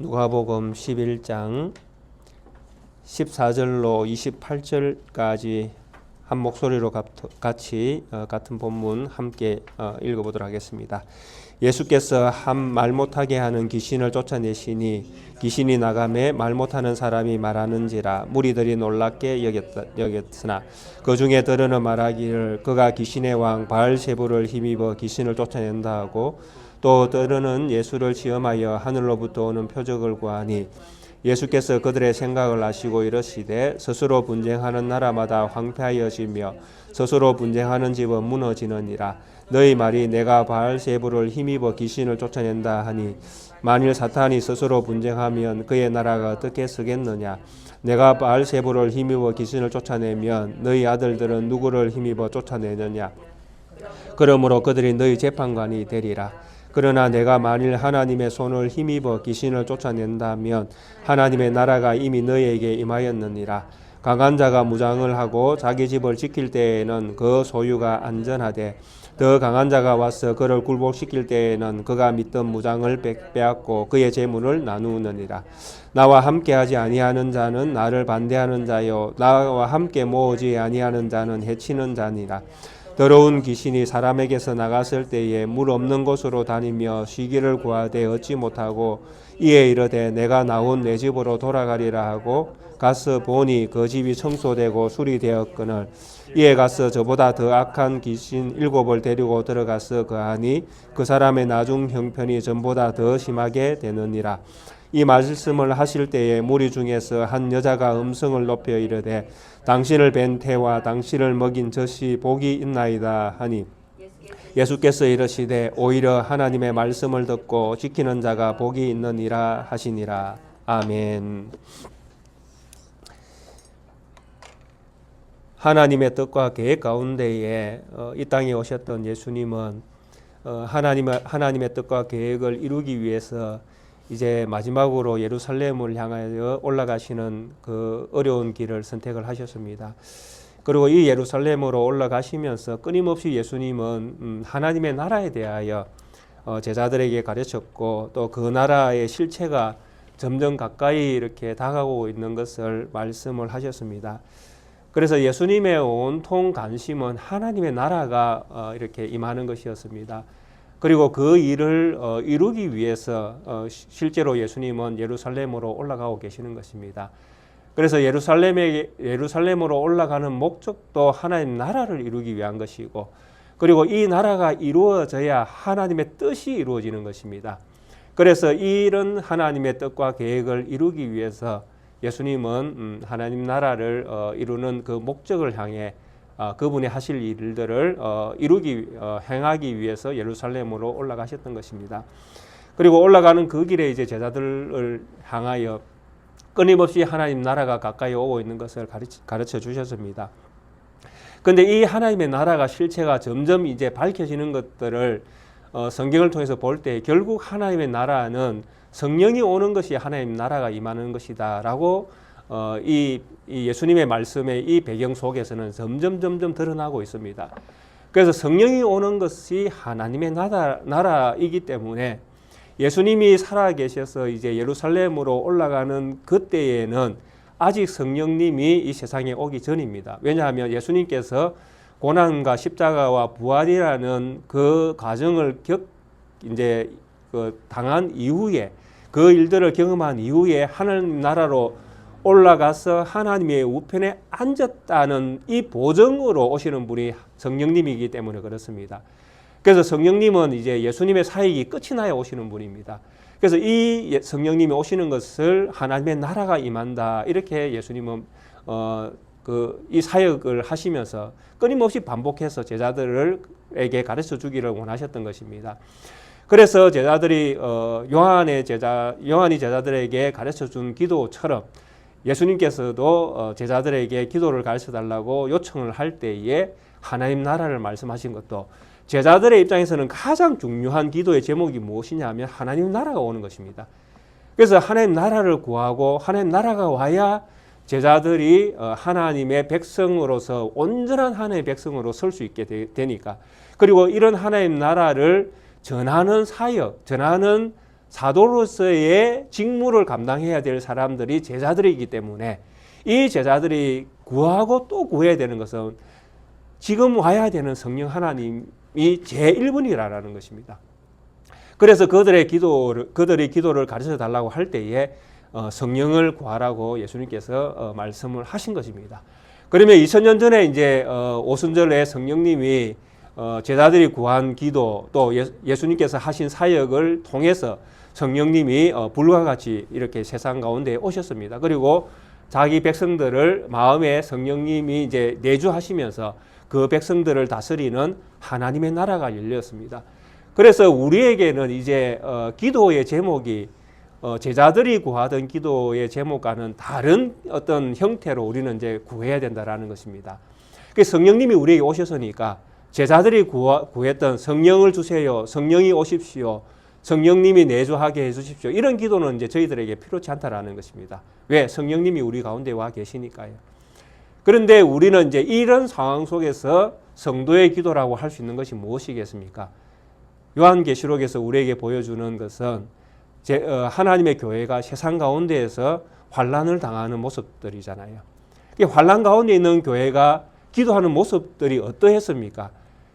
누가복음 11장 14절로 28절까지 한 목소리로 같이 같은 본문 함께 읽어보도록 하겠습니다. 예수께서 한 말 못하게 하는 귀신을 쫓아내시니 귀신이 나가매 말 못하는 사람이 말하는지라 무리들이 놀랍게 여겼으나 그 중에 더러는 말하기를 그가 귀신의 왕 바알세불을 힘입어 귀신을 쫓아낸다 하고 또 더러는 예수를 시험하여 하늘로부터 오는 표적을 구하니 예수께서 그들의 생각을 아시고 이르시되 스스로 분쟁하는 나라마다 황폐하여지며 스스로 분쟁하는 집은 무너지느니라. 너희 말이 내가 바알세불을 힘입어 귀신을 쫓아낸다 하니 만일 사탄이 스스로 분쟁하면 그의 나라가 어떻게 서겠느냐. 내가 바알세불을 힘입어 귀신을 쫓아내면 너희 아들들은 누구를 힘입어 쫓아내느냐. 그러므로 그들이 너희 재판관이 되리라. 그러나 내가 만일 하나님의 손을 힘입어 귀신을 쫓아낸다면 하나님의 나라가 이미 너희에게 임하였느니라. 강한 자가 무장을 하고 자기 집을 지킬 때에는 그 소유가 안전하되 더 강한 자가 와서 그를 굴복시킬 때에는 그가 믿던 무장을 빼앗고 그의 재물을 나누느니라. 나와 함께하지 아니하는 자는 나를 반대하는 자요 나와 함께 모으지 아니하는 자는 해치는 자니라. 더러운 귀신이 사람에게서 나갔을 때에 물 없는 곳으로 다니며 쉬기를 구하되 얻지 못하고 이에 이르되 내가 나온 내 집으로 돌아가리라 하고 가서 보니 그 집이 청소되고 수리되었거늘 이에 가서 저보다 더 악한 귀신 7을 데리고 들어가서 거하니 그 사람의 나중 형편이 전보다 더 심하게 되느니라. 이 말씀을 하실 때에 무리 중에서 한 여자가 음성을 높여 이르되 당신을 뵌 태와 당신을 먹인 젖이 복이 있나이다 하니 예수께서 이르시되 오히려 하나님의 말씀을 듣고 지키는 자가 복이 있느니라 하시니라. 아멘. 하나님의 뜻과 계획 가운데에 이 땅에 오셨던 예수님은 하나님의 뜻과 계획을 이루기 위해서 이제 마지막으로 예루살렘을 향하여 올라가시는 그 어려운 길을 선택을 하셨습니다. 그리고 이 예루살렘으로 올라가시면서 끊임없이 예수님은 하나님의 나라에 대하여 제자들에게 가르쳤고 또 그 나라의 실체가 점점 가까이 이렇게 다가오고 있는 것을 말씀을 하셨습니다. 그래서 예수님의 온통 관심은 하나님의 나라가 이렇게 임하는 것이었습니다. 그리고 그 일을 이루기 위해서 실제로 예수님은 예루살렘으로 올라가고 계시는 것입니다. 그래서 예루살렘으로 올라가는 목적도 하나님 나라를 이루기 위한 것이고 그리고 이 나라가 이루어져야 하나님의 뜻이 이루어지는 것입니다. 그래서 이런 하나님의 뜻과 계획을 이루기 위해서 예수님은 하나님 나라를 이루는 그 목적을 향해 그분이 하실 일들을 행하기 위해서 예루살렘으로 올라가셨던 것입니다. 그리고 올라가는 그 길에 이제 제자들을 향하여 끊임없이 하나님 나라가 가까이 오고 있는 것을 가르쳐 주셨습니다. 그런데 이 하나님의 나라가 실체가 점점 이제 밝혀지는 것들을 성경을 통해서 볼 때 결국 하나님의 나라는 성령이 오는 것이 하나님 나라가 임하는 것이다라고 이 예수님의 말씀의 이 배경 속에서는 점점 드러나고 있습니다. 그래서 성령이 오는 것이 하나님의 나라이기 때문에 예수님이 살아계셔서 이제 예루살렘으로 올라가는 그때에는 아직 성령님이 이 세상에 오기 전입니다. 왜냐하면 예수님께서 고난과 십자가와 부활이라는 그 과정을 당한 이후에 그 일들을 경험한 이후에 하나님 나라로 올라가서 하나님의 우편에 앉았다는 이 보증으로 오시는 분이 성령님이기 때문에 그렇습니다. 그래서 성령님은 이제 예수님의 사역이 끝이 나야 오시는 분입니다. 그래서 이 성령님이 오시는 것을 하나님의 나라가 임한다 이렇게 예수님은 이 사역을 하시면서 끊임없이 반복해서 제자들에게 가르쳐 주기를 원하셨던 것입니다. 그래서 제자들이 요한이 제자들에게 가르쳐 준 기도처럼 예수님께서도 제자들에게 기도를 가르쳐 달라고 요청을 할 때에 하나님 나라를 말씀하신 것도 제자들의 입장에서는 가장 중요한 기도의 제목이 무엇이냐 하면 하나님 나라가 오는 것입니다. 그래서 하나님 나라를 구하고 하나님 나라가 와야 제자들이 하나님의 백성으로서 온전한 하나님의 백성으로 설 수 있게 되니까 그리고 이런 하나님 나라를 전하는 사역, 전하는 사도로서의 직무를 감당해야 될 사람들이 제자들이기 때문에 이 제자들이 구하고 또 구해야 되는 것은 지금 와야 되는 성령 하나님이 제1번이라는 것입니다. 그래서 그들이 기도를 가르쳐 달라고 할 때에 성령을 구하라고 예수님께서 말씀을 하신 것입니다. 그러면 2000년 전에 이제 오순절에 성령님이 제자들이 구한 기도 또 예수님께서 하신 사역을 통해서 성령님이 불과 같이 이렇게 세상 가운데 오셨습니다. 그리고 자기 백성들을 마음에 성령님이 이제 내주하시면서 그 백성들을 다스리는 하나님의 나라가 열렸습니다. 그래서 우리에게는 이제 기도의 제목이 제자들이 구하던 기도의 제목과는 다른 어떤 형태로 우리는 이제 구해야 된다라는 것입니다. 성령님이 우리에게 오셨으니까 제자들이 구했던 성령을 주세요, 성령이 오십시오, 성령님이 내주하게 해주십시오. 이런 기도는 이제 저희들에게 필요치 않다라는 것입니다. 왜? 성령님이 우리 가운데 와 계시니까요. 그런데 우리는 이제 이런 상황 속에서 성도의 기도라고 할 수 있는 것이 무엇이겠습니까? 요한계시록에서 우리에게 보여주는 것은 하나님의 교회가 세상 가운데에서 환난을 당하는 모습들이잖아요. 환난 가운데 있는 교회가 기도하는 모습들이 어떠했습니까?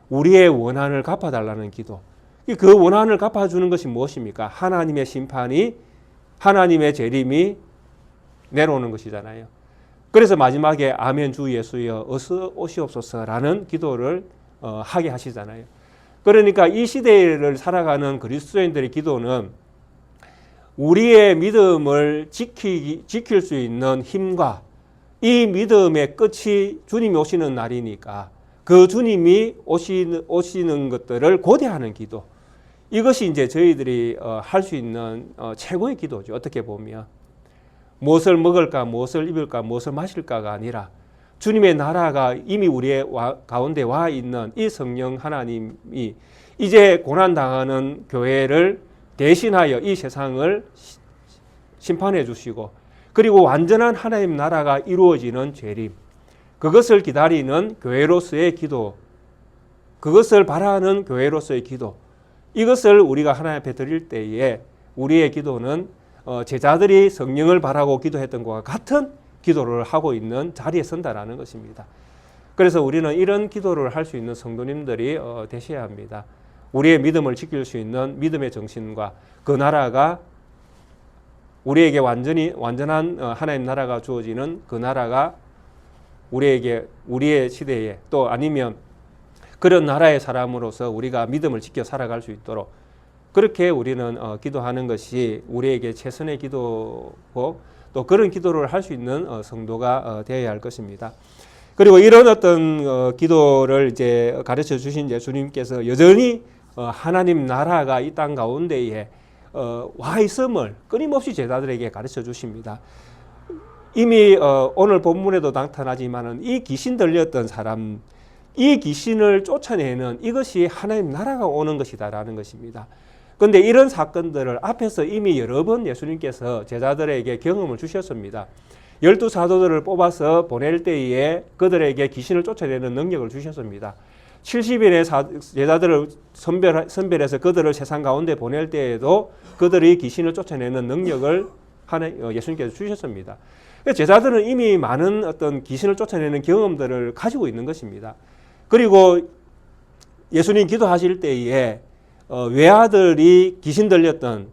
우리의 원한을 갚아달라는 기도. 그 원한을 갚아주는 것이 무엇입니까? 하나님의 심판이, 하나님의 재림이 내려오는 것이잖아요. 그래서 마지막에 아멘 주 예수여 어서 오시옵소서라는 기도를 하게 하시잖아요. 그러니까 이 시대를 살아가는 그리스도인들의 기도는 우리의 믿음을 지킬 수 있는 힘과 이 믿음의 끝이 주님이 오시는 날이니까 그 주님이 오시는 것들을 고대하는 기도. 이것이 이제 저희들이 할 수 있는 최고의 기도죠. 어떻게 보면 무엇을 먹을까, 무엇을 입을까, 무엇을 마실까가 아니라 주님의 나라가 이미 우리의 가운데 와 있는 이 성령 하나님이 이제 고난당하는 교회를 대신하여 이 세상을 심판해 주시고 그리고 완전한 하나님 나라가 이루어지는 재림, 그것을 기다리는 교회로서의 기도, 그것을 바라는 교회로서의 기도, 이것을 우리가 하나님 앞에 드릴 때에 우리의 기도는 제자들이 성령을 바라고 기도했던 것과 같은 기도를 하고 있는 자리에 선다라는 것입니다. 그래서 우리는 이런 기도를 할 수 있는 성도님들이 되셔야 합니다. 우리의 믿음을 지킬 수 있는 믿음의 정신과 그 나라가 우리에게 완전한 하나님 나라가 주어지는 그 나라가 우리에게 우리의 시대에 또 아니면 그런 나라의 사람으로서 우리가 믿음을 지켜 살아갈 수 있도록 그렇게 우리는 기도하는 것이 우리에게 최선의 기도고 또 그런 기도를 할 수 있는 성도가 되어야 할 것입니다. 그리고 이런 어떤 기도를 이제 가르쳐 주신 예수님께서 여전히 하나님 나라가 이 땅 가운데에 와 있음을 끊임없이 제자들에게 가르쳐 주십니다. 이미 오늘 본문에도 나타나지만은 이 귀신 들렸던 사람, 이 귀신을 쫓아내는 이것이 하나님 나라가 오는 것이다라는 것입니다. 그런데 이런 사건들을 앞에서 이미 여러 번 예수님께서 제자들에게 경험을 주셨습니다. 12사도들을 뽑아서 보낼 때에 그들에게 귀신을 쫓아내는 능력을 주셨습니다. 70인의 제자들을 선별해서 그들을 세상 가운데 보낼 때에도 그들이 귀신을 쫓아내는 능력을 예수님께서 주셨습니다. 제자들은 이미 많은 어떤 귀신을 쫓아내는 경험들을 가지고 있는 것입니다. 그리고 예수님 기도하실 때에 외아들이 귀신 들렸던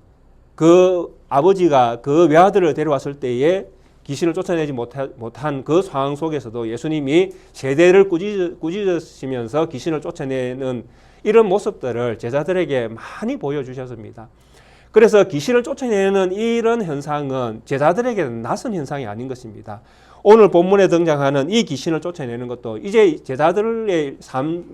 그 아버지가 그 외아들을 데려왔을 때에 귀신을 쫓아내지 못한 그 상황 속에서도 예수님이 세대를 꾸짖으시면서 귀신을 쫓아내는 이런 모습들을 제자들에게 많이 보여주셨습니다. 그래서 귀신을 쫓아내는 이런 현상은 제자들에게는 낯선 현상이 아닌 것입니다. 오늘 본문에 등장하는 이 귀신을 쫓아내는 것도 이제 제자들의 삶,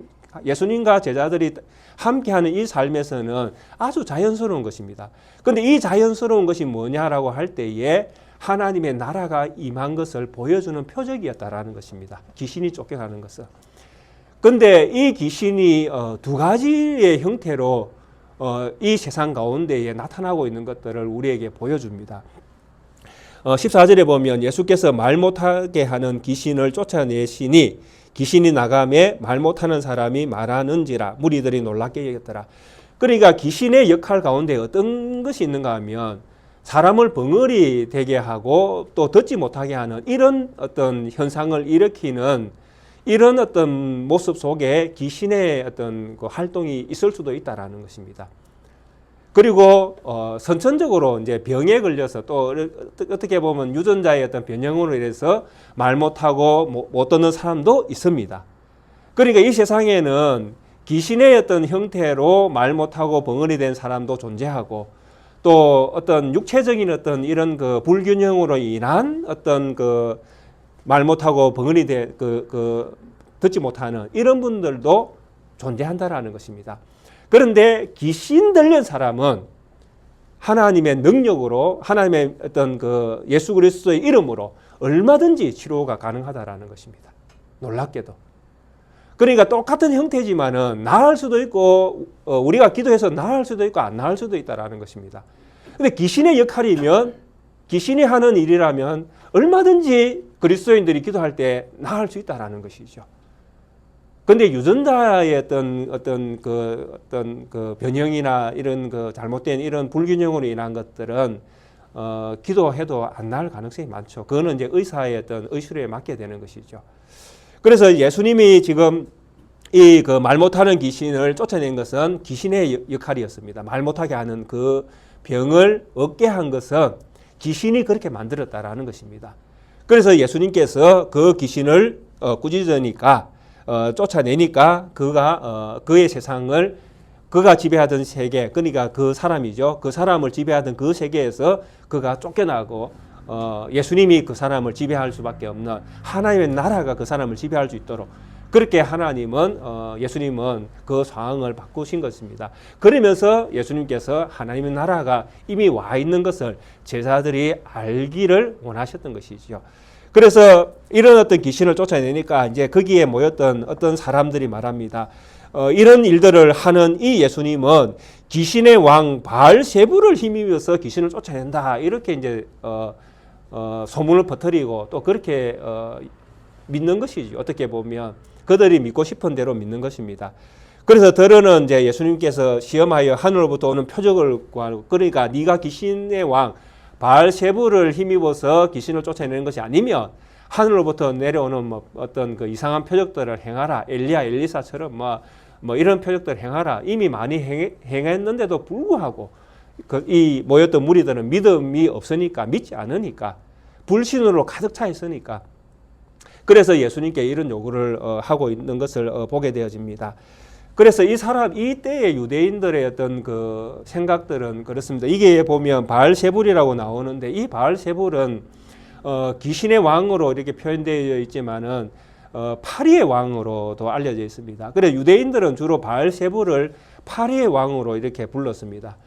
예수님과 제자들이 함께하는 이 삶에서는 아주 자연스러운 것입니다. 그런데 이 자연스러운 것이 뭐냐라고 할 때에 하나님의 나라가 임한 것을 보여주는 표적이었다라는 것입니다. 귀신이 쫓겨가는 것은. 그런데 이 귀신이 두 가지의 형태로 이 세상 가운데에 나타나고 있는 것들을 우리에게 보여줍니다. 14절에 보면 예수께서 말 못하게 하는 귀신을 쫓아내시니 귀신이 나가매 말 못하는 사람이 말하는지라 무리들이 놀랍게 여겼더라. 그러니까 귀신의 역할 가운데 어떤 것이 있는가 하면 사람을 벙어리 되게 하고 또 듣지 못하게 하는 이런 어떤 현상을 일으키는 이런 어떤 모습 속에 귀신의 어떤 그 활동이 있을 수도 있다라는 것입니다. 그리고 선천적으로 이제 병에 걸려서 또 어떻게 보면 유전자의 어떤 변형으로 인해서 말 못하고 못 듣는 사람도 있습니다. 그러니까 이 세상에는 귀신의 어떤 형태로 말 못하고 벙어리 된 사람도 존재하고 또 어떤 육체적인 어떤 이런 그 불균형으로 인한 어떤 그 말 못하고 벙어리 된 듣지 못하는 이런 분들도 존재한다라는 것입니다. 그런데 귀신 들린 사람은 하나님의 능력으로 하나님의 어떤 그 예수 그리스도의 이름으로 얼마든지 치료가 가능하다라는 것입니다. 놀랍게도. 그러니까 똑같은 형태지만은 나을 수도 있고 우리가 기도해서 나을 수도 있고 안 나을 수도 있다라는 것입니다. 근데 귀신의 역할이면 귀신이 하는 일이라면 얼마든지 그리스도인들이 기도할 때 나을 수 있다라는 것이죠. 근데 유전자의 어떤 그 변형이나 이런 그 잘못된 이런 불균형으로 인한 것들은 기도해도 안 나을 가능성이 많죠. 그거는 이제 의사의 어떤 의술에 맡게 되는 것이죠. 그래서 예수님이 지금 이 그 말 못하는 귀신을 쫓아낸 것은 귀신의 역할이었습니다. 말 못하게 하는 그 병을 얻게 한 것은 귀신이 그렇게 만들었다라는 것입니다. 그래서 예수님께서 그 귀신을 꾸짖으니까 쫓아내니까 그가 그의 세상을 그가 지배하던 세계, 그러니까 그 사람이죠. 그 사람을 지배하던 그 세계에서 그가 쫓겨나고 예수님이 그 사람을 지배할 수밖에 없는 하나님의 나라가 그 사람을 지배할 수 있도록 그렇게 하나님은 예수님은 그 상황을 바꾸신 것입니다. 그러면서 예수님께서 하나님의 나라가 이미 와 있는 것을 제자들이 알기를 원하셨던 것이죠. 그래서 이런 어떤 귀신을 쫓아내니까 이제 거기에 모였던 어떤 사람들이 말합니다. 이런 일들을 하는 이 예수님은 귀신의 왕 바알세불을 힘입어서 귀신을 쫓아낸다. 이렇게 이제 소문을 퍼뜨리고 또 그렇게 믿는 것이죠. 어떻게 보면 그들이 믿고 싶은 대로 믿는 것입니다. 그래서 더러는 이제 예수님께서 시험하여 하늘로부터 오는 표적을 구하고 그러니까 네가 귀신의 왕 바알세불을 힘입어서 귀신을 쫓아내는 것이 아니면 하늘로부터 내려오는 뭐 어떤 그 이상한 표적들을 행하라. 엘리야, 엘리사처럼 뭐 이런 표적들을 행하라. 이미 많이 행했는데도 불구하고 이 모였던 무리들은 믿음이 없으니까 믿지 않으니까 불신으로 가득 차 있으니까 그래서 예수님께 이런 요구를 하고 있는 것을 보게 되어집니다. 그래서 이 때의 유대인들의 어떤 그 생각들은 그렇습니다. 이게 보면 바알세불이라고 나오는데 이 바알세불은 귀신의 왕으로 이렇게 표현되어 있지만은 파리의 왕으로도 알려져 있습니다. 그래서 유대인들은 주로 바알세불을 파리의 왕으로 이렇게 불렀습니다.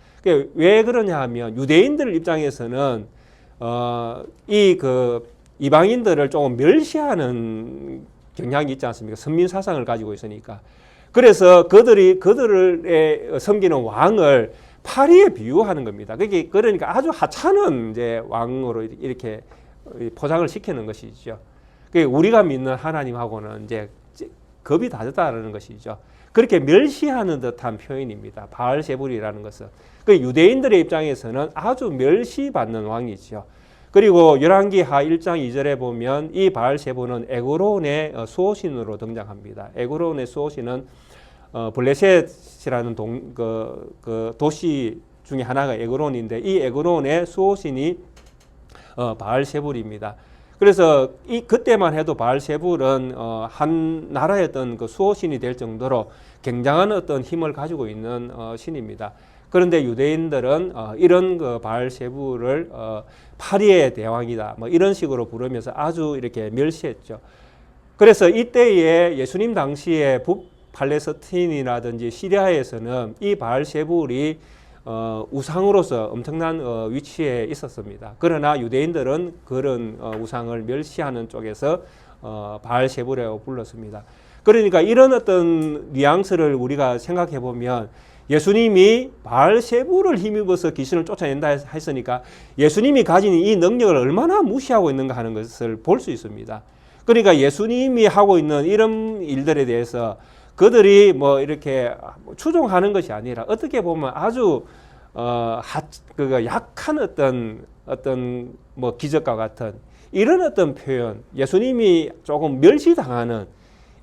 왜 그러냐 하면 유대인들 입장에서는 이 그 이방인들을 조금 멸시하는 경향이 있지 않습니까? 선민 사상을 가지고 있으니까. 그래서 그들의 섬기는 왕을 파리에 비유하는 겁니다. 그러니까 아주 하찮은 이제 왕으로 이렇게 포장을 시키는 것이죠. 우리가 믿는 하나님하고는 이제 겁이 다르다는 것이죠. 그렇게 멸시하는 듯한 표현입니다. 바알세불이라는 것은. 유대인들의 입장에서는 아주 멸시받는 왕이죠. 그리고 열왕기하 1장 2절에 보면 이 바알세불은 에그론의 수호신으로 등장합니다. 에그론의 수호신은 블레셋이라는 도시 중에 하나가 에그론인데 이 에그론의 수호신이 바알세불입니다. 그래서 그때만 해도 바알세불은 한 나라의 어떤 그 수호신이 될 정도로 굉장한 어떤 힘을 가지고 있는 신입니다. 그런데 유대인들은 이런 그 바알세불을 파리의 대왕이다 뭐 이런 식으로 부르면서 아주 이렇게 멸시했죠. 그래서 이때에 예수님 당시에 북팔레스틴이라든지 시리아에서는 이 바알세불이 우상으로서 엄청난 위치에 있었습니다. 그러나 유대인들은 그런 우상을 멸시하는 쪽에서 바알세불이라고 불렀습니다. 그러니까 이런 어떤 뉘앙스를 우리가 생각해 보면 예수님이 바알세불을 힘입어서 귀신을 쫓아낸다 했으니까 예수님이 가진 이 능력을 얼마나 무시하고 있는가 하는 것을 볼 수 있습니다. 그러니까 예수님이 하고 있는 이런 일들에 대해서 그들이 뭐 이렇게 추종하는 것이 아니라 어떻게 보면 아주 그 약한 어떤 뭐 기적과 같은 이런 어떤 표현, 예수님이 조금 멸시당하는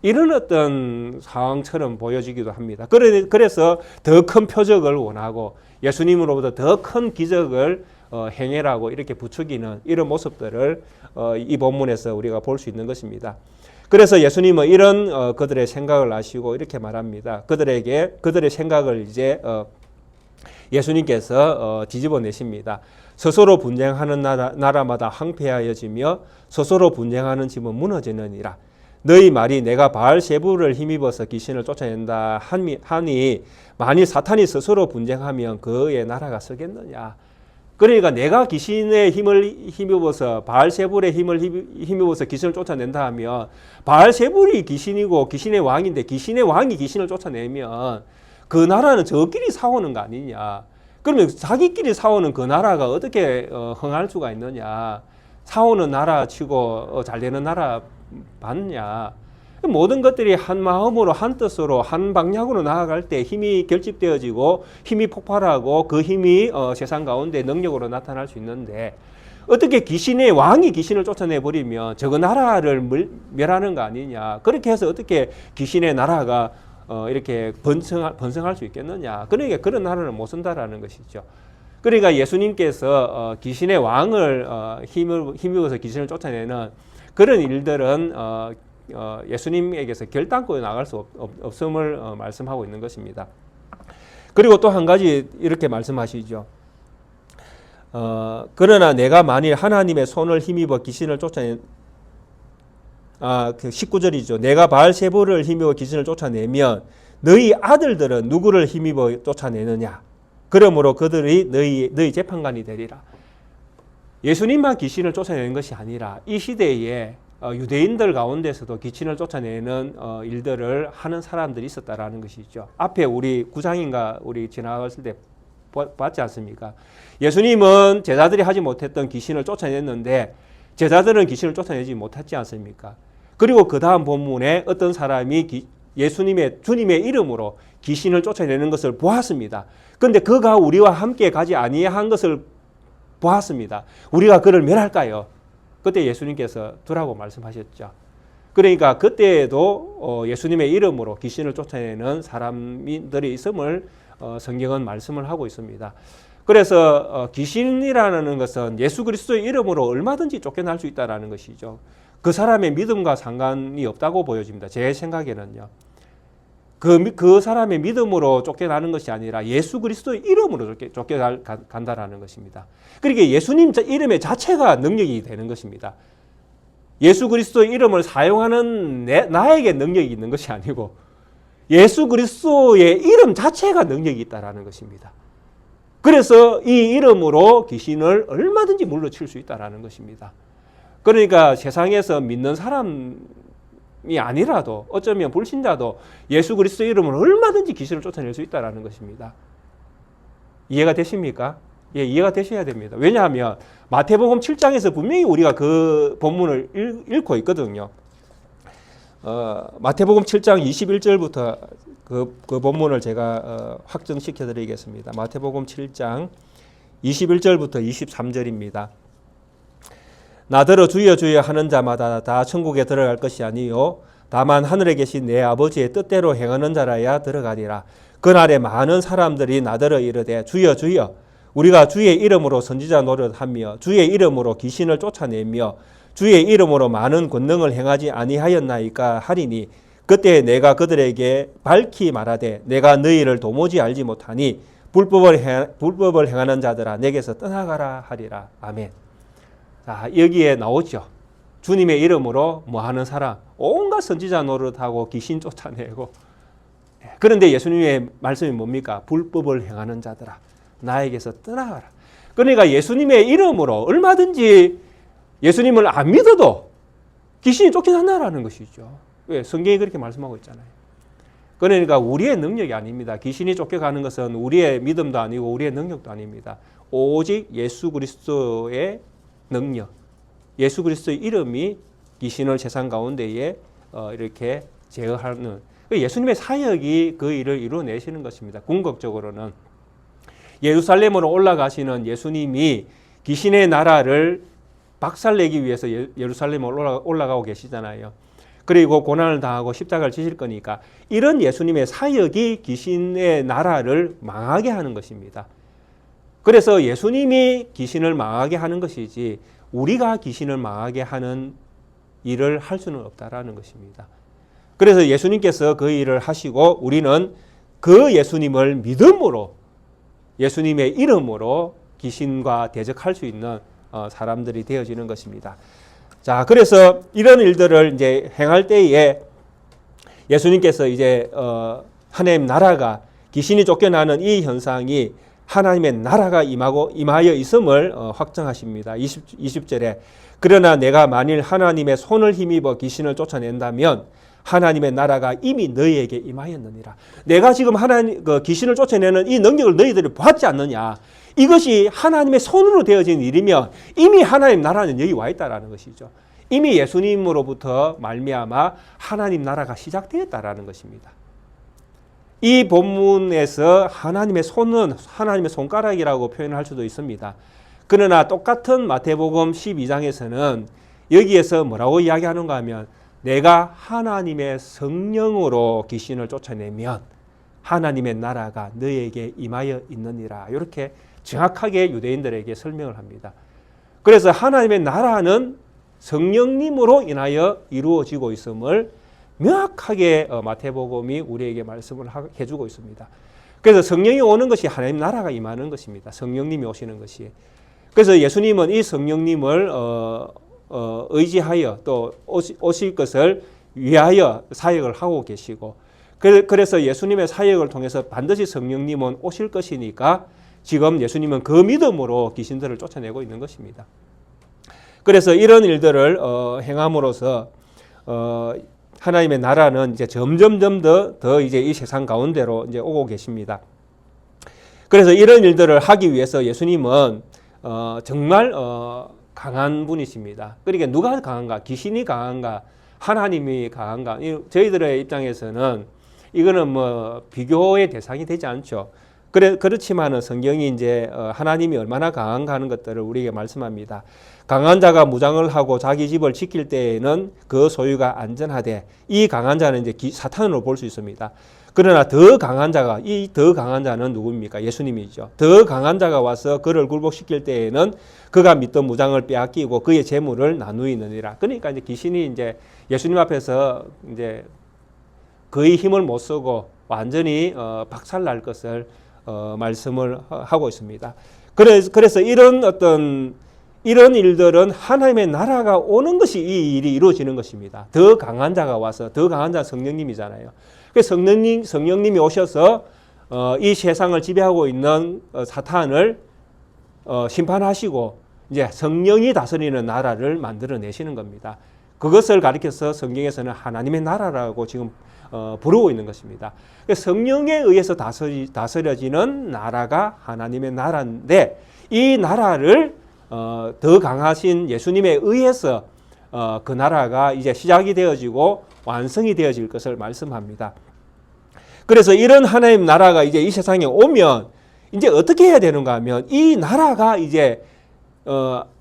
이런 어떤 상황처럼 보여지기도 합니다. 그래서 더 큰 표적을 원하고 예수님으로부터 더 큰 기적을 행해라고 이렇게 부추기는 이런 모습들을 이 본문에서 우리가 볼 수 있는 것입니다. 그래서 예수님은 이런 그들의 생각을 아시고 이렇게 말합니다. 그들의 생각을 이제 예수님께서 뒤집어내십니다. 스스로 분쟁하는 나라마다 황폐하여지며 스스로 분쟁하는 집은 무너지느니라. 너희 말이 내가 바알세불을 힘입어서 귀신을 쫓아낸다 하니 만일 사탄이 스스로 분쟁하면 그의 나라가 서겠느냐. 그러니까 내가 귀신의 힘을 힘입어서 바알세불의 힘을 힘입어서 귀신을 쫓아낸다 하면 바알세불이 귀신이고 귀신의 왕인데 귀신의 왕이 귀신을 쫓아내면 그 나라는 저끼리 싸우는 거 아니냐. 그러면 자기끼리 싸우는 그 나라가 어떻게 흥할 수가 있느냐. 싸우는 나라 치고 잘 되는 나라 봤냐. 모든 것들이 한 마음으로 한 뜻으로 한 방향으로 나아갈 때 힘이 결집되어지고 힘이 폭발하고 그 힘이 세상 가운데 능력으로 나타날 수 있는데 어떻게 귀신의 왕이 귀신을 쫓아내버리면 저거 나라를 멸하는 거 아니냐. 그렇게 해서 어떻게 귀신의 나라가 이렇게 번성할 수 있겠느냐. 그러니까 그런 나라를 못 쓴다라는 것이죠. 그러니까 예수님께서 귀신의 왕을 힘입어서 귀신을 쫓아내는 그런 일들은 예수님에게서 결단코 나갈 수 없음을 말씀하고 있는 것입니다. 그리고 또 한 가지 이렇게 말씀하시죠. 그러나 내가 만일 하나님의 손을 힘입어 귀신을 쫓아낸 그 19절이죠. 내가 바알세불을 힘입어 귀신을 쫓아내면 너희 아들들은 누구를 힘입어 쫓아내느냐. 그러므로 그들이 너희 재판관이 되리라. 예수님만 귀신을 쫓아내는 것이 아니라 이 시대에 유대인들 가운데서도 귀신을 쫓아내는 일들을 하는 사람들이 있었다라는 것이죠. 앞에 우리 9장인가 우리 지나갔을 때 봤지 않습니까? 예수님은 제자들이 하지 못했던 귀신을 쫓아냈는데 제자들은 귀신을 쫓아내지 못했지 않습니까? 그리고 그 다음 본문에 어떤 사람이 주님의 이름으로 귀신을 쫓아내는 것을 보았습니다. 그런데 그가 우리와 함께 가지 아니한 것을 보았습니다. 우리가 그를 멸할까요? 그때 예수님께서 두라고 말씀하셨죠. 그러니까 그때에도 예수님의 이름으로 귀신을 쫓아내는 사람들이 있음을 성경은 말씀을 하고 있습니다. 그래서 귀신이라는 것은 예수 그리스도의 이름으로 얼마든지 쫓겨날 수 있다는 것이죠. 그 사람의 믿음과 상관이 없다고 보여집니다. 제 생각에는요. 그 사람의 믿음으로 쫓겨나는 것이 아니라 예수 그리스도의 이름으로 쫓겨간다라는 것입니다. 그러니까 예수님 이름의 자체가 능력이 되는 것입니다. 예수 그리스도의 이름을 사용하는 나에게 능력이 있는 것이 아니고 예수 그리스도의 이름 자체가 능력이 있다라는 것입니다. 그래서 이 이름으로 귀신을 얼마든지 물러칠 수 있다라는 것입니다. 그러니까 세상에서 믿는 사람이 아니라도 어쩌면 불신자도 예수 그리스도의 이름으로 얼마든지 귀신을 쫓아낼 수 있다는 것입니다. 이해가 되십니까? 예, 이해가 되셔야 됩니다. 왜냐하면 마태복음 7장에서 분명히 우리가 그 본문을 읽고 있거든요. 마태복음 7장 21절부터 그 본문을 제가 확정시켜 드리겠습니다. 마태복음 7장 21절부터 23절입니다. 나더러 주여 주여 하는 자마다 다 천국에 들어갈 것이 아니요 다만 하늘에 계신 내 아버지의 뜻대로 행하는 자라야 들어가리라. 그날에 많은 사람들이 나더러 이르되 주여 주여 우리가 주의 이름으로 선지자 노릇하며 주의 이름으로 귀신을 쫓아내며 주의 이름으로 많은 권능을 행하지 아니하였나이까 하리니 그때 내가 그들에게 밝히 말하되 내가 너희를 도무지 알지 못하니 불법을 행하는 자들아 내게서 떠나가라 하리라. 아멘. 자, 여기에 나오죠. 주님의 이름으로 뭐 하는 사람, 온갖 선지자 노릇하고 귀신 쫓아내고. 그런데 예수님의 말씀이 뭡니까? 불법을 행하는 자들아, 나에게서 떠나가라. 그러니까 예수님의 이름으로 얼마든지 예수님을 안 믿어도 귀신이 쫓겨난다라는 것이죠. 왜? 성경이 그렇게 말씀하고 있잖아요. 그러니까 우리의 능력이 아닙니다. 귀신이 쫓겨가는 것은 우리의 믿음도 아니고 우리의 능력도 아닙니다. 오직 예수 그리스도의 능력, 예수 그리스도의 이름이 귀신을 세상 가운데에 이렇게 제어하는 예수님의 사역이 그 일을 이루어내시는 것입니다. 궁극적으로는 예루살렘으로 올라가시는 예수님이 귀신의 나라를 박살내기 위해서 예루살렘으로 올라가고 계시잖아요. 그리고 고난을 당하고 십자가를 지실 거니까 이런 예수님의 사역이 귀신의 나라를 망하게 하는 것입니다. 그래서 예수님이 귀신을 망하게 하는 것이지 우리가 귀신을 망하게 하는 일을 할 수는 없다라는 것입니다. 그래서 예수님께서 그 일을 하시고 우리는 그 예수님을 믿음으로 예수님의 이름으로 귀신과 대적할 수 있는 사람들이 되어지는 것입니다. 자, 그래서 이런 일들을 이제 행할 때에 예수님께서 이제 하나님 나라가 귀신이 쫓겨나는 이 현상이 하나님의 나라가 임하여 있음을 확정하십니다. 20절에 그러나 내가 만일 하나님의 손을 힘입어 귀신을 쫓아낸다면 하나님의 나라가 이미 너희에게 임하였느니라. 내가 지금 귀신을 쫓아내는 이 능력을 너희들이 보았지 않느냐. 이것이 하나님의 손으로 되어진 일이면 이미 하나님 나라는 여기 와 있다라는 것이죠. 이미 예수님으로부터 말미암아 하나님 나라가 시작되었다라는 것입니다. 이 본문에서 하나님의 손은 하나님의 손가락이라고 표현할 수도 있습니다. 그러나 똑같은 마태복음 12장에서는 여기에서 뭐라고 이야기하는가 하면 내가 하나님의 성령으로 귀신을 쫓아내면 하나님의 나라가 너에게 임하여 있느니라. 이렇게 정확하게 유대인들에게 설명을 합니다. 그래서 하나님의 나라는 성령님으로 인하여 이루어지고 있음을 명확하게 마태복음이 우리에게 말씀을 해주고 있습니다. 그래서 성령이 오는 것이 하나님 나라가 임하는 것입니다. 성령님이 오시는 것이. 그래서 예수님은 이 성령님을 의지하여 또 오실 것을 위하여 사역을 하고 계시고 그래서 예수님의 사역을 통해서 반드시 성령님은 오실 것이니까 지금 예수님은 그 믿음으로 귀신들을 쫓아내고 있는 것입니다. 그래서 이런 일들을 행함으로써 하나님의 나라는 이제 점점점 더 이제 이 세상 가운데로 이제 오고 계십니다. 그래서 이런 일들을 하기 위해서 예수님은 정말 강한 분이십니다. 그러니까 누가 강한가? 귀신이 강한가? 하나님이 강한가? 저희들의 입장에서는 이거는 뭐 비교의 대상이 되지 않죠. 그렇지만은 성경이 이제 하나님이 얼마나 강한가 하는 것들을 우리에게 말씀합니다. 강한 자가 무장을 하고 자기 집을 지킬 때에는 그 소유가 안전하되 이 강한 자는 이제 사탄으로 볼 수 있습니다. 그러나 더 강한 자가 이 더 강한 자는 누구입니까? 예수님이죠. 더 강한 자가 와서 그를 굴복시킬 때에는 그가 믿던 무장을 빼앗기고 그의 재물을 나누이느니라. 그러니까 이제 귀신이 이제 예수님 앞에서 이제 거의 힘을 못 쓰고 완전히 박살날 것을 말씀을 하고 있습니다. 그래서 이런 일들은 하나님의 나라가 오는 것이 이 일이 이루어지는 것입니다. 더 강한 자가 와서 더 강한 자는 성령님이잖아요. 그래서 성령님이 오셔서 이 세상을 지배하고 있는 사탄을 심판하시고 이제 성령이 다스리는 나라를 만들어내시는 겁니다. 그것을 가리켜서 성경에서는 하나님의 나라라고 지금 부르고 있는 것입니다. 성령에 의해서 다스려지는 나라가 하나님의 나라인데 이 나라를 더 강하신 예수님에 의해서 그 나라가 이제 시작이 되어지고 완성이 되어질 것을 말씀합니다. 그래서 이런 하나님 나라가 이제 이 세상에 오면 이제 어떻게 해야 되는가 하면 이 나라가 이제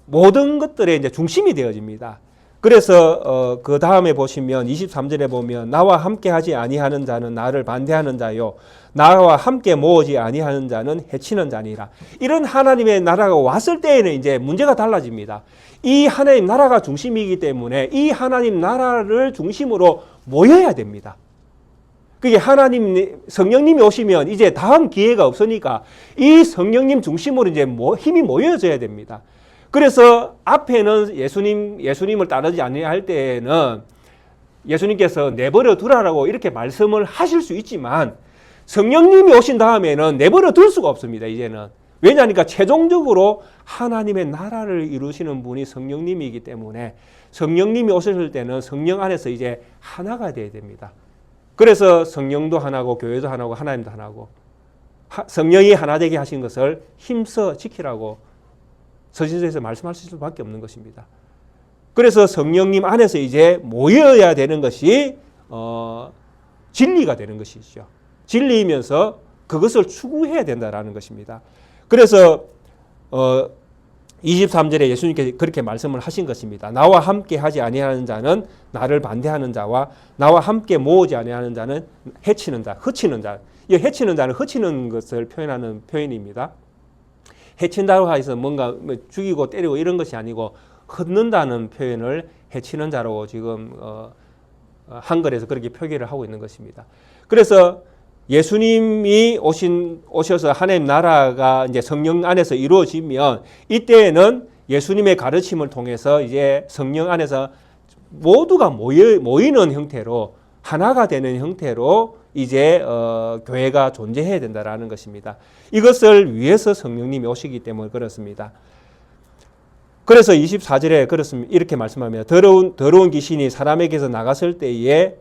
모든 것들의 이제 중심이 되어집니다. 그래서 그 다음에 보시면 23절에 보면 나와 함께 하지 아니하는 자는 나를 반대하는 자요 나와 함께 모으지 아니하는 자는 해치는 자니라. 이런 하나님의 나라가 왔을 때에는 이제 문제가 달라집니다. 이 하나님 나라가 중심이기 때문에 이 하나님 나라를 중심으로 모여야 됩니다. 그게 성령님이 오시면 이제 다음 기회가 없으니까 이 성령님 중심으로 이제 힘이 모여져야 됩니다. 그래서 앞에는 예수님을 따르지 아니할 때에는 예수님께서 내버려 두라라고 이렇게 말씀을 하실 수 있지만 성령님이 오신 다음에는 내버려 둘 수가 없습니다. 이제는. 왜냐하니까 최종적으로 하나님의 나라를 이루시는 분이 성령님이기 때문에 성령님이 오셨을 때는 성령 안에서 이제 하나가 되어야 됩니다. 그래서 성령도 하나고 교회도 하나고 하나님도 하나고 성령이 하나 되게 하신 것을 힘써 지키라고 서신서에서 말씀하실 수밖에 없는 것입니다. 그래서 성령님 안에서 이제 모여야 되는 것이 진리가 되는 것이죠. 진리이면서 그것을 추구해야 된다라는 것입니다. 그래서 23절에 예수님께서 그렇게 말씀을 하신 것입니다. 나와 함께 하지 아니하는 자는 나를 반대하는 자와 나와 함께 모으지 아니하는 자는 해치는 자, 흩치는 자. 이 해치는 자는 흩치는 것을 표현하는 표현입니다. 해친다고 해서 뭔가 죽이고 때리고 이런 것이 아니고 흩는다는 표현을 해치는 자로 지금 한글에서 그렇게 표기를 하고 있는 것입니다. 그래서 예수님이 오셔서 하나님 나라가 이제 성령 안에서 이루어지면 이때에는 예수님의 가르침을 통해서 이제 성령 안에서 모두가 모이는 형태로 하나가 되는 형태로 이제 교회가 존재해야 된다라는 것입니다. 이것을 위해서 성령님이 오시기 때문에 그렇습니다. 그래서 24절에 그렇습니다. 이렇게 말씀합니다. 더러운 귀신이 사람에게서 나갔을 때에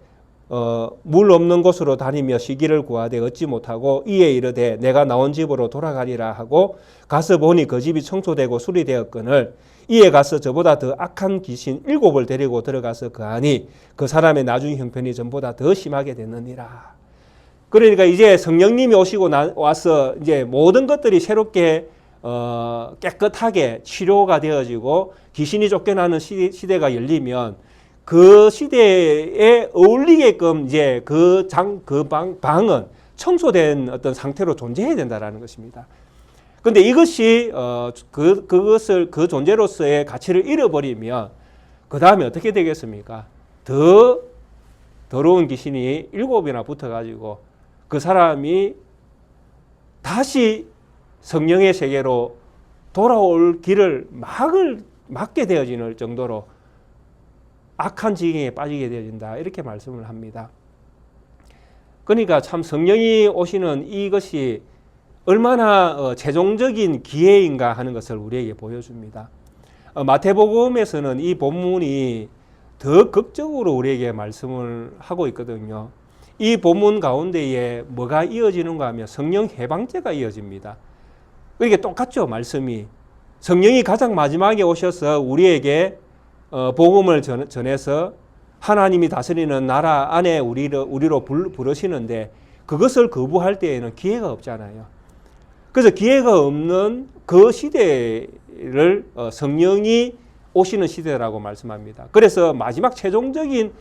물 없는 곳으로 다니며 쉬기를 구하되 얻지 못하고 이에 이르되 내가 나온 집으로 돌아가리라 하고 가서 보니 그 집이 청소되고 수리되었거늘 이에 가서 저보다 더 악한 귀신 7을 데리고 들어가서 거하니 그 사람의 나중 형편이 전보다 더 심하게 됐느니라. 그러니까 이제 성령님이 오시고 와서 이제 모든 것들이 새롭게 깨끗하게 치료가 되어지고 귀신이 쫓겨나는 시대가 열리면 그 시대에 어울리게끔 이제 방은 청소된 어떤 상태로 존재해야 된다라는 것입니다. 그런데 이것이 그 존재로서의 가치를 잃어버리면 그 다음에 어떻게 되겠습니까? 더 더러운 귀신이 7이나 붙어가지고 그 사람이 다시 성령의 세계로 돌아올 길을 막게 되어지는 정도로 악한 지경에 빠지게 되어진다. 이렇게 말씀을 합니다. 그러니까 참 성령이 오시는 이것이 얼마나 최종적인 기회인가 하는 것을 우리에게 보여줍니다. 마태복음에서는 이 본문이 더 극적으로 우리에게 말씀을 하고 있거든요. 이 본문 가운데에 뭐가 이어지는가 하면 성령 해방제가 이어집니다. 그러니까 똑같죠, 말씀이. 성령이 가장 마지막에 오셔서 우리에게 복음을 전해서 하나님이 다스리는 나라 안에 우리로 부르시는데 그것을 거부할 때에는 기회가 없잖아요. 그래서 기회가 없는 그 시대를 성령이 오시는 시대라고 말씀합니다. 그래서 마지막 최종적인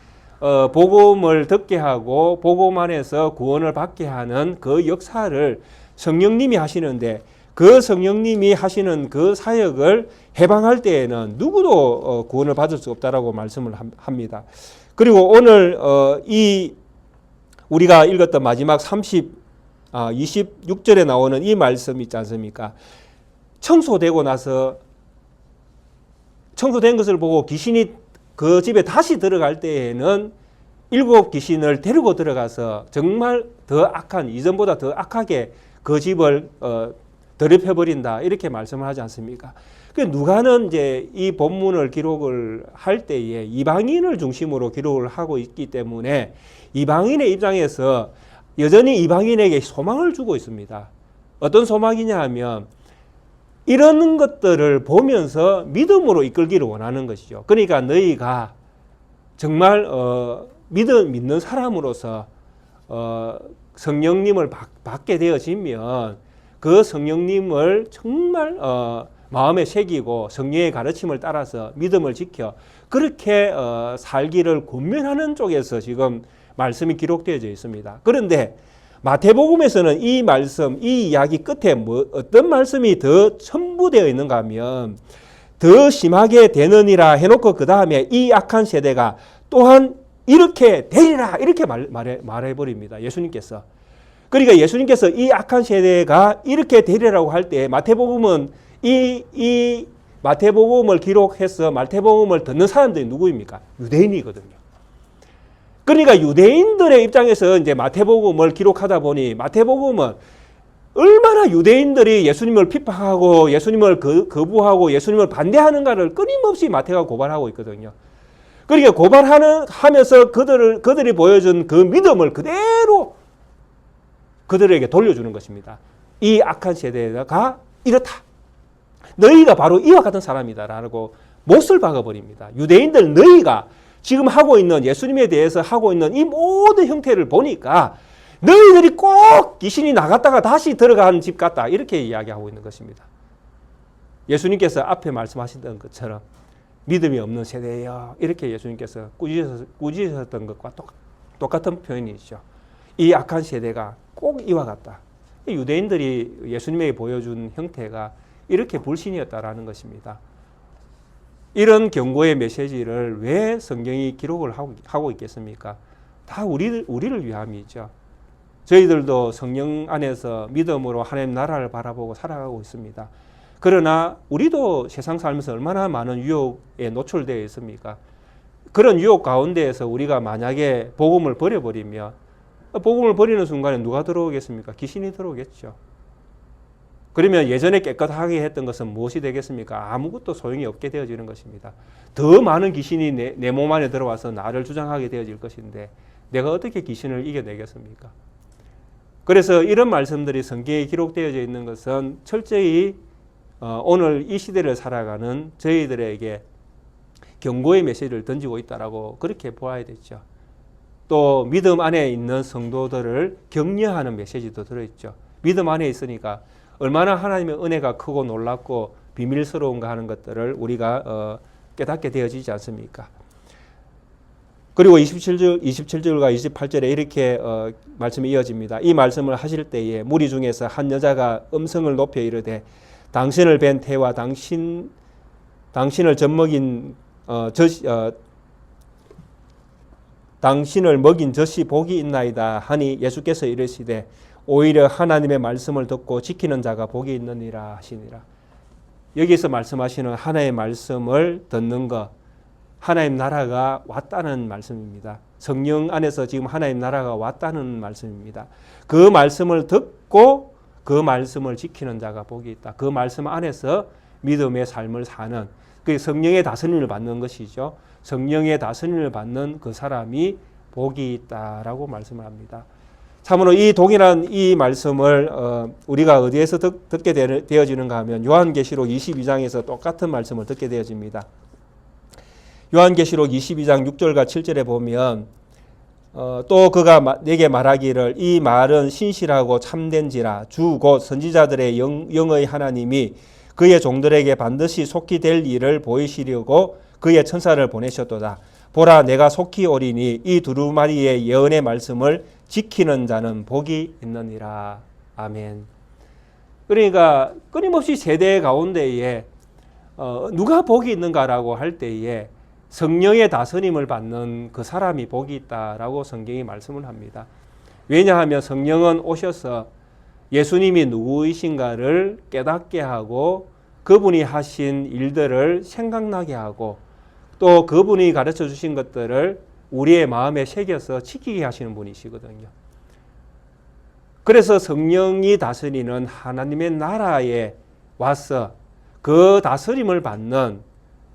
복음을 듣게 하고 복음 안에서 구원을 받게 하는 그 역사를 성령님이 하시는데 그 성령님이 하시는 그 사역을 해방할 때에는 누구도 구원을 받을 수 없다라고 말씀을 합니다. 그리고 오늘 우리가 읽었던 마지막 26절에 나오는 이 말씀 있지 않습니까? 청소되고 나서 청소된 것을 보고 귀신이 그 집에 다시 들어갈 때에는 7 귀신을 데리고 들어가서 정말 더 악한, 이전보다 더 악하게 그 집을 더럽혀버린다. 이렇게 말씀을 하지 않습니까? 누가는 이제 이 본문을 기록을 할 때에 이방인을 중심으로 기록을 하고 있기 때문에 이방인의 입장에서 여전히 이방인에게 소망을 주고 있습니다. 어떤 소망이냐 하면 이런 것들을 보면서 믿음으로 이끌기를 원하는 것이죠. 그러니까 너희가 정말 믿는 사람으로서 성령님을 받게 되어지면 그 성령님을 정말 마음에 새기고 성령의 가르침을 따라서 믿음을 지켜 그렇게 살기를 권면하는 쪽에서 지금 말씀이 기록되어져 있습니다. 그런데 마태복음에서는 이 말씀, 이 이야기 끝에 어떤 말씀이 더 첨부되어 있는가 하면 더 심하게 되느니라 해놓고 그 다음에 이 악한 세대가 또한 이렇게 되리라 이렇게 말해버립니다. 예수님께서. 그러니까 예수님께서 이 악한 세대가 이렇게 되리라고 할 때 마태복음은 이 마태복음을 기록해서 마태복음을 듣는 사람들이 누구입니까? 유대인이거든요. 그러니까 유대인들의 입장에서 이제 마태복음을 기록하다 보니 마태복음은 얼마나 유대인들이 예수님을 핍박하고 예수님을 거부하고 예수님을 반대하는가를 끊임없이 마태가 고발하고 있거든요. 그러니까 고발하면서 그들이 보여준 그 믿음을 그대로 그들에게 돌려주는 것입니다. 이 악한 세대가 이렇다. 너희가 바로 이와 같은 사람이다라고 못을 박아버립니다. 유대인들 너희가 지금 하고 있는 예수님에 대해서 하고 있는 이 모든 형태를 보니까 너희들이 꼭 귀신이 나갔다가 다시 들어가는 집 같다. 이렇게 이야기하고 있는 것입니다. 예수님께서 앞에 말씀하셨던 것처럼 믿음이 없는 세대예요. 이렇게 예수님께서 꾸짖으셨던 것과 똑같은 표현이죠. 이 악한 세대가 꼭 이와 같다. 유대인들이 예수님에게 보여준 형태가 이렇게 불신이었다라는 것입니다. 이런 경고의 메시지를 왜 성경이 기록을 하고 있겠습니까? 다 우리를 위함이죠. 저희들도 성령 안에서 믿음으로 하나님 나라를 바라보고 살아가고 있습니다. 그러나 우리도 세상 살면서 얼마나 많은 유혹에 노출되어 있습니까? 그런 유혹 가운데에서 우리가 만약에 복음을 버려버리면 복음을 버리는 순간에 누가 들어오겠습니까? 귀신이 들어오겠죠. 그러면 예전에 깨끗하게 했던 것은 무엇이 되겠습니까? 아무것도 소용이 없게 되어지는 것입니다. 더 많은 귀신이 내 몸 안에 들어와서 나를 주장하게 되어질 것인데 내가 어떻게 귀신을 이겨내겠습니까? 그래서 이런 말씀들이 성경에 기록되어져 있는 것은 철저히 오늘 이 시대를 살아가는 저희들에게 경고의 메시지를 던지고 있다라고 그렇게 보아야 되죠. 또 믿음 안에 있는 성도들을 격려하는 메시지도 들어있죠. 믿음 안에 있으니까 얼마나 하나님의 은혜가 크고 놀랍고 비밀스러운가 하는 것들을 우리가 깨닫게 되어지지 않습니까? 그리고 27절과 28절에 이렇게 말씀이 이어집니다. 이 말씀을 하실 때에 무리 중에서 한 여자가 음성을 높여 이르되 당신을 뵌 태와 당신을 당신을 먹인 젖이 복이 있나이다 하니 예수께서 이르시되 오히려 하나님의 말씀을 듣고 지키는 자가 복이 있느니라 하시니라. 여기서 말씀하시는 하나님의 말씀을 듣는 것, 하나님 나라가 왔다는 말씀입니다. 성령 안에서 지금 하나님 나라가 왔다는 말씀입니다. 그 말씀을 듣고 그 말씀을 지키는 자가 복이 있다. 그 말씀 안에서 믿음의 삶을 사는, 그 성령의 다스림을 받는 것이죠. 성령의 다스림을 받는 그 사람이 복이 있다라고 말씀을 합니다. 참으로 이 동일한 이 말씀을 우리가 어디에서 듣게 되어지는가 하면 요한계시록 22장에서 똑같은 말씀을 듣게 되어집니다. 요한계시록 22장 6절과 7절에 보면 또 그가 내게 말하기를 이 말은 신실하고 참된지라 주 곧 선지자들의 영의 하나님이 그의 종들에게 반드시 속히 될 일을 보이시려고 그의 천사를 보내셨도다. 보라 내가 속히 오리니 이 두루마리의 예언의 말씀을 지키는 자는 복이 있느니라. 아멘. 그러니까 끊임없이 세대 가운데에 누가 복이 있는가라고 할 때에 성령의 다스림을 받는 그 사람이 복이 있다라고 성경이 말씀을 합니다. 왜냐하면 성령은 오셔서 예수님이 누구이신가를 깨닫게 하고 그분이 하신 일들을 생각나게 하고 또 그분이 가르쳐 주신 것들을 우리의 마음에 새겨서 지키게 하시는 분이시거든요. 그래서 성령이 다스리는 하나님의 나라에 와서 그 다스림을 받는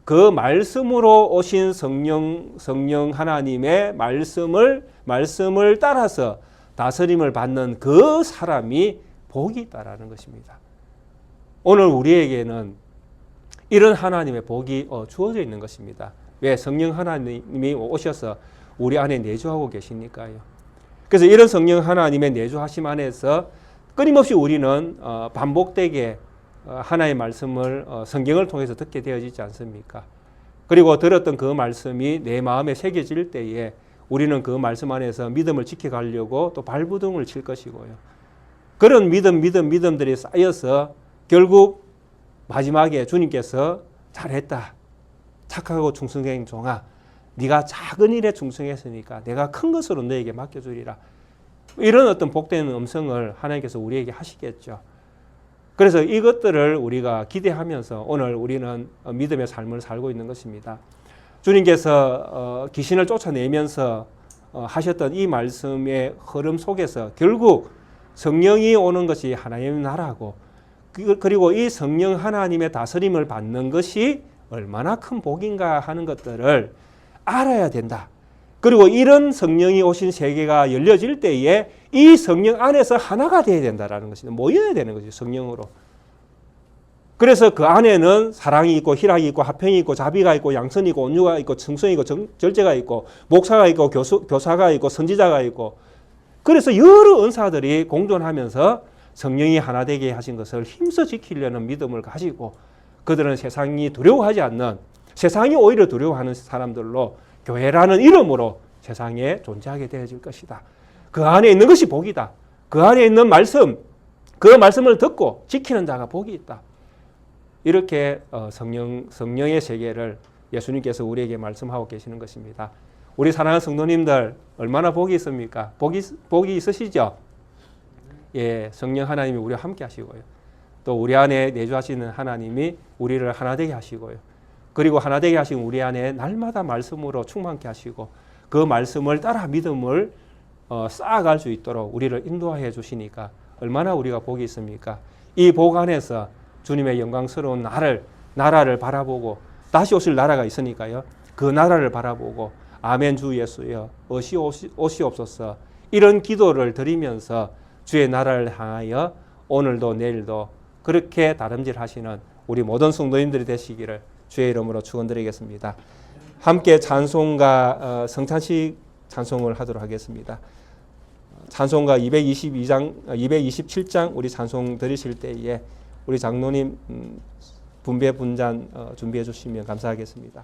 그 말씀으로 오신 성령 하나님의 말씀을 따라서 다스림을 받는 그 사람이 복이 있다라는 것입니다. 오늘 우리에게는 이런 하나님의 복이 주어져 있는 것입니다. 왜? 성령 하나님이 오셔서 우리 안에 내주하고 계시니까요. 그래서 이런 성령 하나님의 내주하심 안에서 끊임없이 우리는 반복되게 하나님의 말씀을 성경을 통해서 듣게 되어지지 않습니까? 그리고 들었던 그 말씀이 내 마음에 새겨질 때에 우리는 그 말씀 안에서 믿음을 지켜가려고 또 발부둥을 칠 것이고요. 그런 믿음들이 쌓여서 결국 마지막에 주님께서 잘했다. 착하고 충성된 종아. 네가 작은 일에 충성했으니까 내가 큰 것으로 너에게 맡겨주리라. 이런 어떤 복된 음성을 하나님께서 우리에게 하시겠죠. 그래서 이것들을 우리가 기대하면서 오늘 우리는 믿음의 삶을 살고 있는 것입니다. 주님께서 귀신을 쫓아내면서 하셨던 이 말씀의 흐름 속에서 결국 성령이 오는 것이 하나님의 나라고 그리고 이 성령 하나님의 다스림을 받는 것이 얼마나 큰 복인가 하는 것들을 알아야 된다. 그리고 이런 성령이 오신 세계가 열려질 때에 이 성령 안에서 하나가 되어야 된다는 것입니다. 모여야 되는 거죠. 성령으로. 그래서 그 안에는 사랑이 있고 희락이 있고 화평이 있고 자비가 있고 양선이 있고 온유가 있고 충성이 있고 절제가 있고 목사가 있고 교사가 있고 선지자가 있고 그래서 여러 은사들이 공존하면서 성령이 하나 되게 하신 것을 힘써 지키려는 믿음을 가지고 그들은 세상이 두려워하지 않는 세상이 오히려 두려워하는 사람들로 교회라는 이름으로 세상에 존재하게 되어질 것이다. 그 안에 있는 것이 복이다. 그 안에 있는 말씀, 그 말씀을 듣고 지키는 자가 복이 있다. 이렇게 성령의 세계를 예수님께서 우리에게 말씀하고 계시는 것입니다. 우리 사랑하는 성도님들 얼마나 복이 있습니까? 복이 있으시죠? 예, 성령 하나님이 우리와 함께 하시고요. 또 우리 안에 내주하시는 하나님이 우리를 하나 되게 하시고요. 그리고 하나 되게 하신 우리 안에 날마다 말씀으로 충만케 하시고 그 말씀을 따라 믿음을 쌓아갈 수 있도록 우리를 인도해 주시니까 얼마나 우리가 복이 있습니까? 이 복 안에서 주님의 영광스러운 나라를 바라보고 다시 오실 나라가 있으니까요. 그 나라를 바라보고 아멘 주 예수여 오시옵소서 이런 기도를 드리면서 주의 나라를 향하여 오늘도 내일도 그렇게 다름질하시는 우리 모든 성도님들이 되시기를 주의 이름으로 축원드리겠습니다. 함께 찬송가 성찬식 찬송을 하도록 하겠습니다. 찬송가 227장 우리 찬송 드리실 때에 우리 장로님 분배 분잔 준비해 주시면 감사하겠습니다.